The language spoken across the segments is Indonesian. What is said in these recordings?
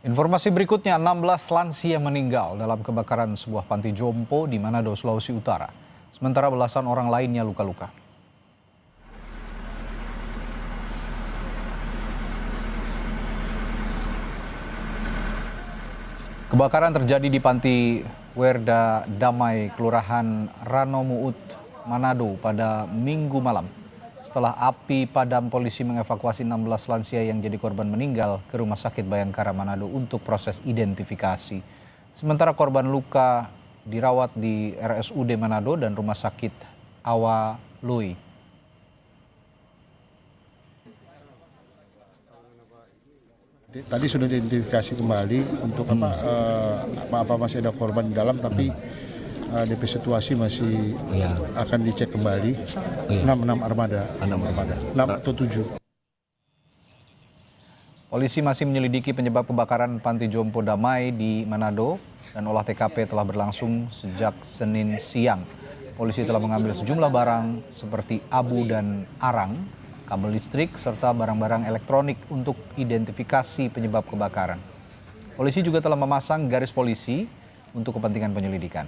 Informasi berikutnya, 16 lansia meninggal dalam kebakaran sebuah panti jompo di Manado, Sulawesi Utara. Sementara belasan orang lainnya luka-luka. Kebakaran terjadi di Panti Werda Damai, Kelurahan Ranomuut, Manado pada Minggu malam. Setelah api padam, polisi mengevakuasi 16 lansia yang jadi korban meninggal ke Rumah Sakit Bayangkara Manado untuk proses identifikasi. Sementara korban luka dirawat di RSUD Manado dan Rumah Sakit Awalui. Tadi sudah diidentifikasi kembali untuk apa masih ada korban di dalam, tapi DP situasi masih akan dicek kembali. 6 armada, 6 atau 7. Polisi masih menyelidiki penyebab kebakaran Panti Jompo Damai di Manado dan olah TKP telah berlangsung sejak Senin siang. Polisi telah mengambil sejumlah barang seperti abu dan arang, kabel listrik, serta barang-barang elektronik untuk identifikasi penyebab kebakaran. Polisi juga telah memasang garis polisi untuk kepentingan penyelidikan.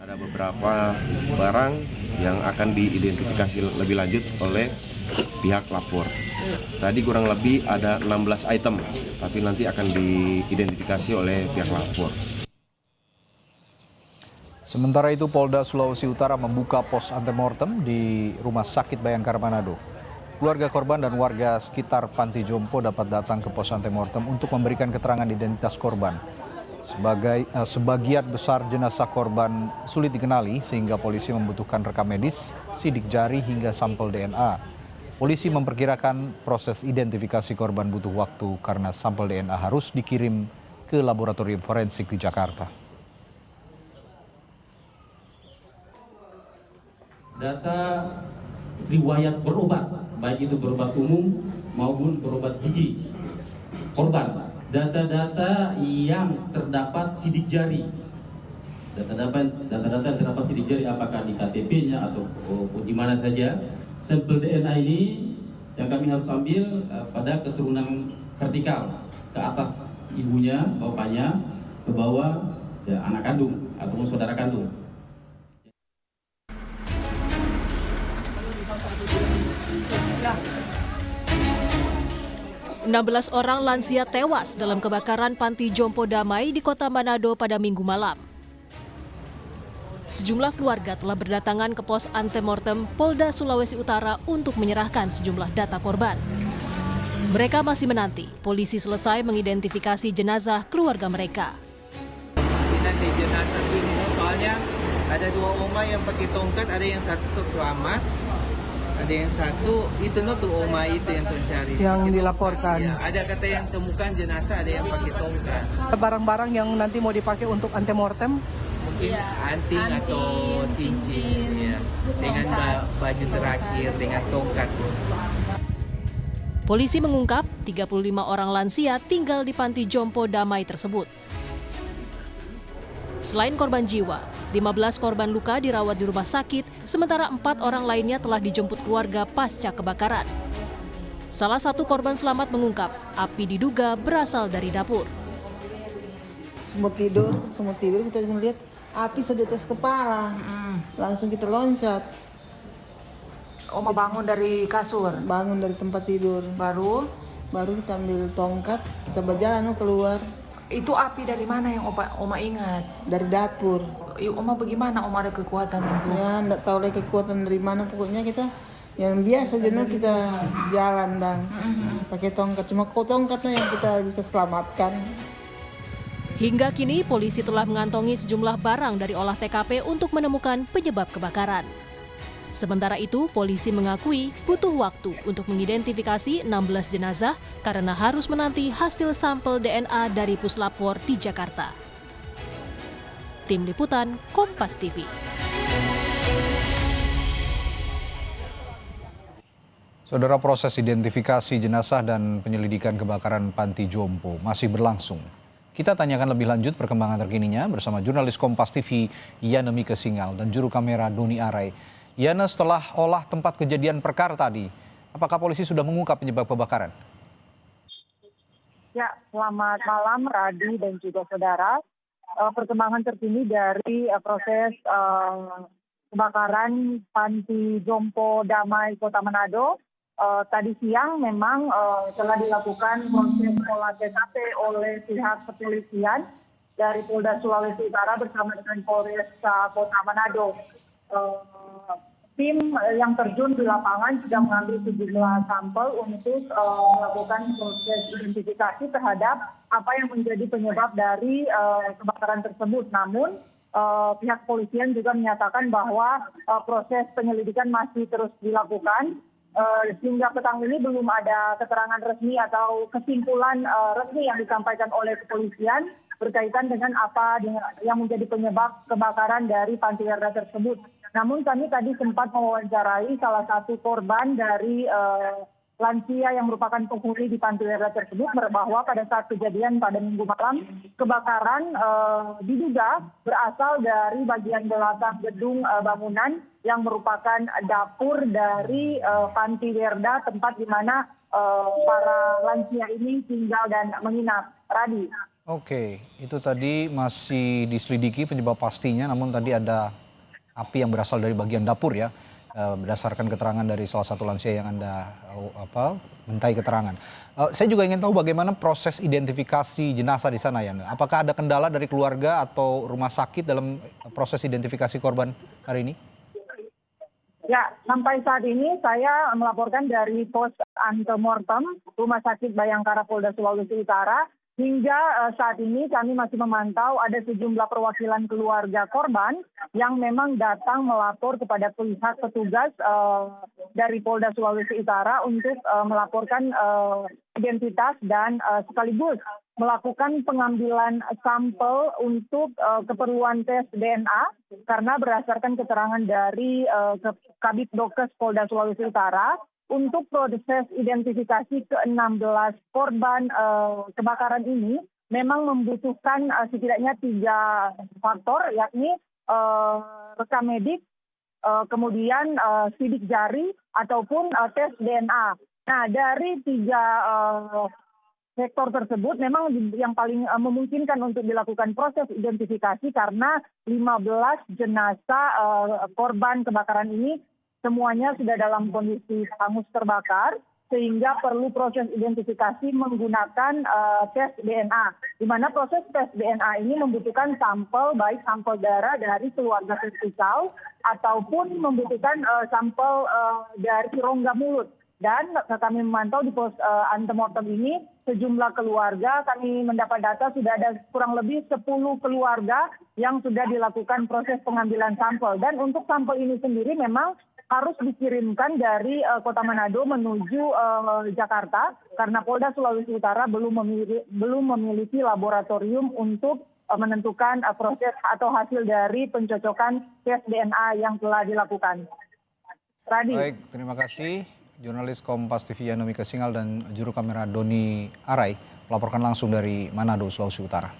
Ada beberapa barang yang akan diidentifikasi lebih lanjut oleh pihak lapor. Tadi kurang lebih ada 16 item, tapi nanti akan diidentifikasi oleh pihak lapor. Sementara itu, Polda Sulawesi Utara membuka pos antemortem di Rumah Sakit Bayangkara Manado. Keluarga korban dan warga sekitar Panti Jompo dapat datang ke pos antemortem untuk memberikan keterangan identitas korban. Sebagian besar jenazah korban sulit dikenali sehingga polisi membutuhkan rekam medis, sidik jari hingga sampel DNA. Polisi memperkirakan proses identifikasi korban butuh waktu karena sampel DNA harus dikirim ke laboratorium forensik di Jakarta. Data riwayat berobat, baik itu berobat umum maupun berobat gigi korban. Data-data yang terdapat sidik jari, data-data yang terdapat sidik jari apakah di KTP-nya atau di mana saja. Sampel DNA ini yang kami harus ambil pada keturunan vertikal, ke atas ibunya, bapaknya, ke bawah ya, anak kandung ataupun saudara kandung. 16 orang lansia tewas dalam kebakaran Panti Jompo Damai di Kota Manado pada Minggu malam. Sejumlah keluarga telah berdatangan ke pos antemortem Polda Sulawesi Utara untuk menyerahkan sejumlah data korban. Mereka masih menanti polisi selesai mengidentifikasi jenazah keluarga mereka. Nanti jenazah sini, soalnya ada 2 oma yang pakai tongkat, ada yang satu selamat. Ada yang satu itu tuh oma itu yang mencari. Yang dilaporkan. Ya, ada kata yang temukan jenazah, ada yang pakai tongkat. Barang-barang yang nanti mau dipakai untuk antemortem? Mungkin anting atau cincin. Ya. Dengan baju terakhir, dengan tongkat. Polisi mengungkap 35 orang lansia tinggal di Panti Jompo Damai tersebut. Selain korban jiwa, 15 korban luka dirawat di rumah sakit, sementara 4 orang lainnya telah dijemput keluarga pasca kebakaran. Salah satu korban selamat mengungkap, api diduga berasal dari dapur. Semua tidur kita melihat api sudah di atas kepala, langsung kita loncat. Oma bangun dari kasur? Bangun dari tempat tidur. Baru kita ambil tongkat, kita berjalan keluar. Itu api dari mana yang Oma ingat? Dari dapur. Oma bagaimana? Oma ada kekuatan itu? Ya, enggak tahu lagi kekuatan dari mana. Pokoknya kita yang biasa jenuh kita jalan dan pakai tongkat. Cuma tongkatnya yang kita bisa selamatkan. Hingga kini polisi telah mengantongi sejumlah barang dari olah TKP untuk menemukan penyebab kebakaran. Sementara itu, polisi mengakui butuh waktu untuk mengidentifikasi 16 jenazah karena harus menanti hasil sampel DNA dari Puslapfor di Jakarta. Tim Liputan, Kompas TV. Saudara, proses identifikasi jenazah dan penyelidikan kebakaran Panti Jompo masih berlangsung. Kita tanyakan lebih lanjut perkembangan terkininya bersama jurnalis Kompas TV Yana Mika Singal dan juru kamera Doni Arai. Yana, setelah olah tempat kejadian perkara tadi, Apakah polisi sudah mengungkap penyebab kebakaran? Ya, selamat malam Radi dan juga saudara. Perkembangan terkini dari proses kebakaran Panti Jompo Damai Kota Manado. Tadi siang memang telah dilakukan proses olah TKP oleh pihak kepolisian dari Polda Sulawesi Utara bersama dengan Polresta Kota Manado. Tim yang terjun di lapangan sudah mengambil sejumlah sampel untuk melakukan proses identifikasi terhadap apa yang menjadi penyebab dari kebakaran tersebut. Namun pihak kepolisian juga menyatakan bahwa proses penyelidikan masih terus dilakukan. Hingga petang ini belum ada keterangan resmi atau kesimpulan resmi yang disampaikan oleh kepolisian berkaitan dengan apa yang menjadi penyebab kebakaran dari panti werda tersebut. Namun kami tadi sempat mewawancarai salah satu korban dari lansia yang merupakan penghuni di panti werda tersebut bahwa pada saat kejadian pada Minggu malam kebakaran diduga berasal dari bagian belakang gedung bangunan yang merupakan dapur dari panti werda tempat di mana para lansia ini tinggal dan menginap. Radi. Oke, itu tadi masih diselidiki penyebab pastinya, namun tadi ada api yang berasal dari bagian dapur ya, berdasarkan keterangan dari salah satu lansia yang Anda mintai keterangan. Saya juga ingin tahu bagaimana proses identifikasi jenazah di sana ya. Apakah ada kendala dari keluarga atau rumah sakit dalam proses identifikasi korban hari ini? Ya, sampai saat ini saya melaporkan dari pos antemortem Rumah Sakit Bayangkara Polda Sulawesi Utara. Hingga saat ini kami masih memantau ada sejumlah perwakilan keluarga korban yang memang datang melapor kepada pihak petugas dari Polda Sulawesi Utara untuk melaporkan identitas dan sekaligus melakukan pengambilan sampel untuk keperluan tes DNA karena berdasarkan keterangan dari Kabid Dokes Polda Sulawesi Utara. Untuk proses identifikasi ke-16 korban kebakaran ini memang membutuhkan setidaknya 3 faktor, yakni rekam medik, kemudian sidik jari, ataupun tes DNA. Nah, dari 3 sektor tersebut memang yang paling memungkinkan untuk dilakukan proses identifikasi karena 15 jenazah korban kebakaran ini semuanya sudah dalam kondisi hangus terbakar, sehingga perlu proses identifikasi menggunakan tes DNA. Di mana proses tes DNA ini membutuhkan sampel, baik sampel darah dari keluarga vertikal, ataupun membutuhkan sampel dari rongga mulut. Dan kami memantau di pos antemortem ini, sejumlah keluarga, kami mendapat data sudah ada kurang lebih 10 keluarga yang sudah dilakukan proses pengambilan sampel. Dan untuk sampel ini sendiri memang harus dikirimkan dari Kota Manado menuju Jakarta karena Polda Sulawesi Utara belum memiliki laboratorium untuk menentukan proses atau hasil dari pencocokan tes DNA yang telah dilakukan. Radi. Baik, terima kasih. Jurnalis Kompas TV Yanomika Singal dan juru kamera Doni Arai melaporkan langsung dari Manado, Sulawesi Utara.